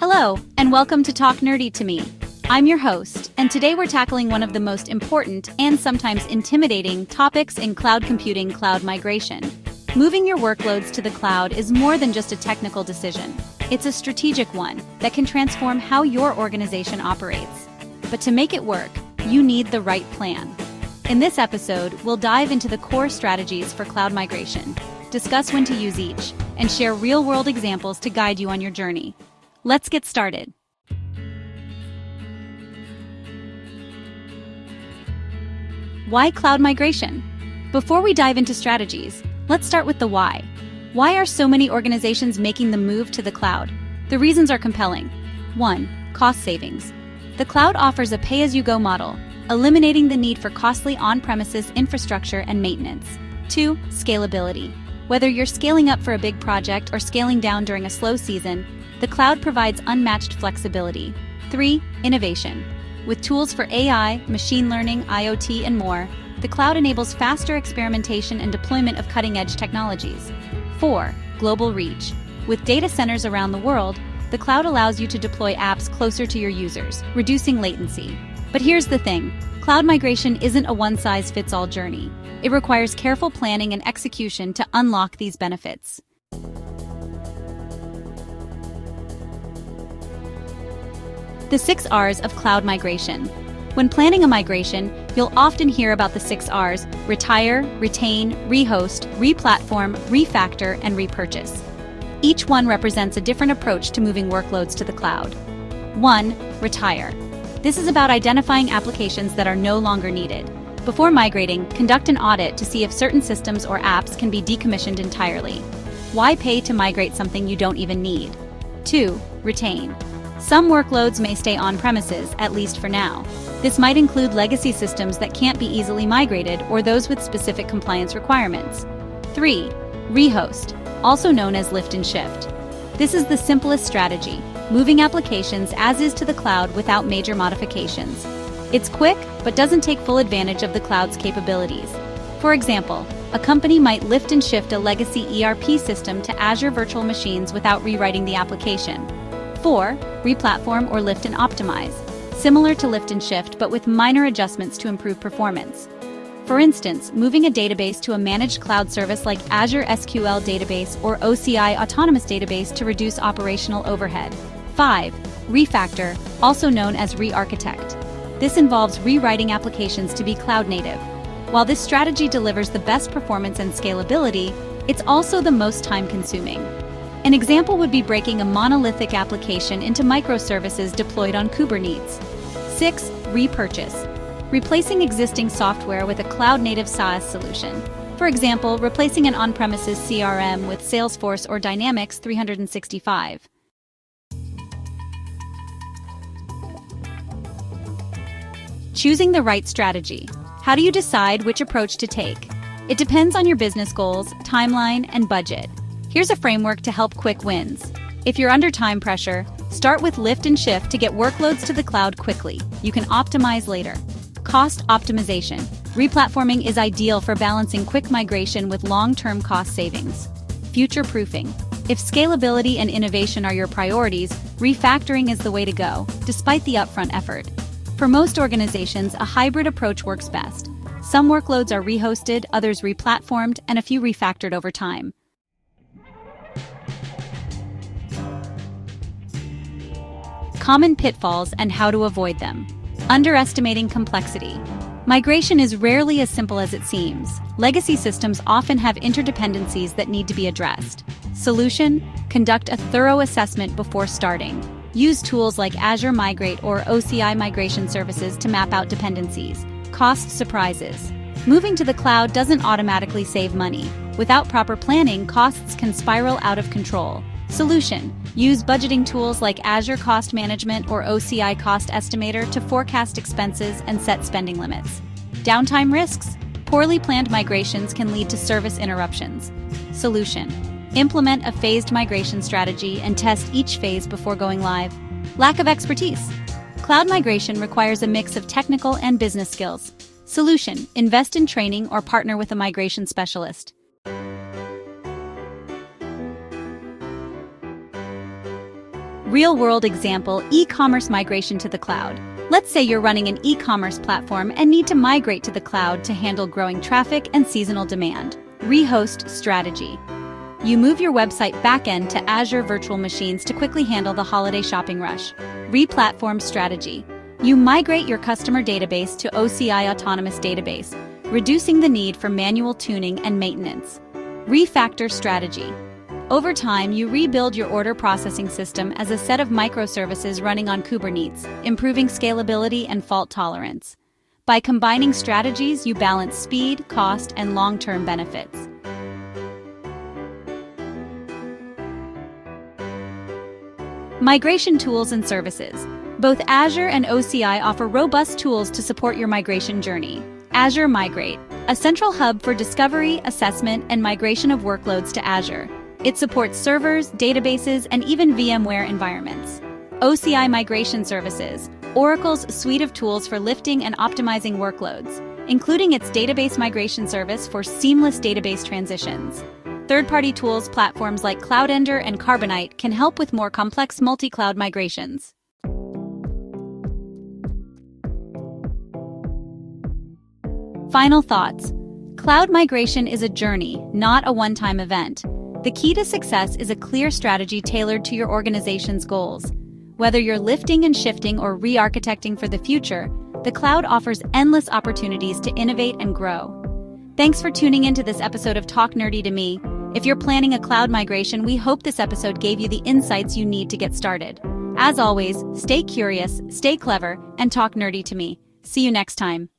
Hello, and welcome to Talk Nerdy to Me. I'm your host, and today we're tackling one of the most important and sometimes intimidating topics in cloud computing: cloud migration. Moving your workloads to the cloud is more than just a technical decision. It's a strategic one that can transform how your organization operates. But to make it work, you need the right plan. In this episode, we'll dive into the core strategies for cloud migration, discuss when to use each, and share real-world examples to guide you on your journey. Let's get started. Why cloud migration? Before we dive into strategies, let's start with the why. Why are so many organizations making the move to the cloud? The reasons are compelling. 1. Cost savings. The cloud offers a pay-as-you-go model, eliminating the need for costly on-premises infrastructure and maintenance. 2. Scalability. Whether you're scaling up for a big project or scaling down during a slow season, the cloud provides unmatched flexibility. 3. Innovation. With tools for AI, machine learning, IoT, and more, the cloud enables faster experimentation and deployment of cutting-edge technologies. 4. Global reach. With data centers around the world, the cloud allows you to deploy apps closer to your users, reducing latency. But here's the thing: cloud migration isn't a one-size-fits-all journey. It requires careful planning and execution to unlock these benefits. The 6 R's of cloud migration. When planning a migration, you'll often hear about the 6 R's: retire, retain, rehost, replatform, refactor, and repurchase. Each one represents a different approach to moving workloads to the cloud. 1. Retire. This is about identifying applications that are no longer needed. Before migrating, conduct an audit to see if certain systems or apps can be decommissioned entirely. Why pay to migrate something you don't even need? 2. Retain. Some workloads may stay on-premises, at least for now. This might include legacy systems that can't be easily migrated or those with specific compliance requirements. 3. Rehost, also known as lift and shift. This is the simplest strategy, moving applications as is to the cloud without major modifications. It's quick, but doesn't take full advantage of the cloud's capabilities. For example, a company might lift and shift a legacy ERP system to Azure virtual machines without rewriting the application. 4. Replatform or lift and optimize. Similar to lift and shift, but with minor adjustments to improve performance. For instance, moving a database to a managed cloud service like Azure SQL Database or OCI Autonomous Database to reduce operational overhead. 5. Refactor, also known as re-architect. This involves rewriting applications to be cloud-native. While this strategy delivers the best performance and scalability, it's also the most time-consuming. An example would be breaking a monolithic application into microservices deployed on Kubernetes. 6. Repurchase. Replacing existing software with a cloud-native SaaS solution. For example, replacing an on-premises CRM with Salesforce or Dynamics 365. Choosing the right strategy. How do you decide which approach to take? It depends on your business goals, timeline, and budget. Here's a framework to help quick wins. If you're under time pressure, start with lift and shift to get workloads to the cloud quickly. You can optimize later. Cost optimization. Replatforming is ideal for balancing quick migration with long-term cost savings. Future-proofing. If scalability and innovation are your priorities, refactoring is the way to go, despite the upfront effort. For most organizations, a hybrid approach works best. Some workloads are rehosted, others replatformed, and a few refactored over time. Common pitfalls and how to avoid them. Underestimating complexity. Migration is rarely as simple as it seems. Legacy systems often have interdependencies that need to be addressed. Solution: conduct a thorough assessment before starting. Use tools like Azure Migrate or OCI migration services to map out dependencies. Cost surprises. Moving to the cloud doesn't automatically save money. Without proper planning, costs can spiral out of control. Solution: use budgeting tools like Azure Cost Management or OCI Cost Estimator to forecast expenses and set spending limits. Downtime risks: poorly planned migrations can lead to service interruptions. Solution: implement a phased migration strategy and test each phase before going live. Lack of expertise. Cloud migration requires a mix of technical and business skills. Solution: invest in training or partner with a migration specialist. Real-world example, e-commerce migration to the cloud. Let's say you're running an e-commerce platform and need to migrate to the cloud to handle growing traffic and seasonal demand. Rehost strategy. You move your website backend to Azure virtual machines to quickly handle the holiday shopping rush. Replatform strategy. You migrate your customer database to OCI Autonomous Database, reducing the need for manual tuning and maintenance. Refactor strategy. Over time, you rebuild your order processing system as a set of microservices running on Kubernetes, improving scalability and fault tolerance. By combining strategies, you balance speed, cost, and long-term benefits. Migration tools and services. Both Azure and OCI offer robust tools to support your migration journey. Azure Migrate, a central hub for discovery, assessment, and migration of workloads to Azure. It supports servers, databases, and even VMware environments. OCI Migration Services, Oracle's suite of tools for lifting and optimizing workloads, including its database migration service for seamless database transitions. Third-party tools platforms like CloudEndor and Carbonite can help with more complex multi-cloud migrations. Final thoughts. Cloud migration is a journey, not a one-time event. The key to success is a clear strategy tailored to your organization's goals. Whether you're lifting and shifting or re-architecting for the future, the cloud offers endless opportunities to innovate and grow. Thanks for tuning into this episode of Talk Nerdy to Me. If you're planning a cloud migration, we hope this episode gave you the insights you need to get started. As always, stay curious, stay clever, and talk nerdy to me. See you next time.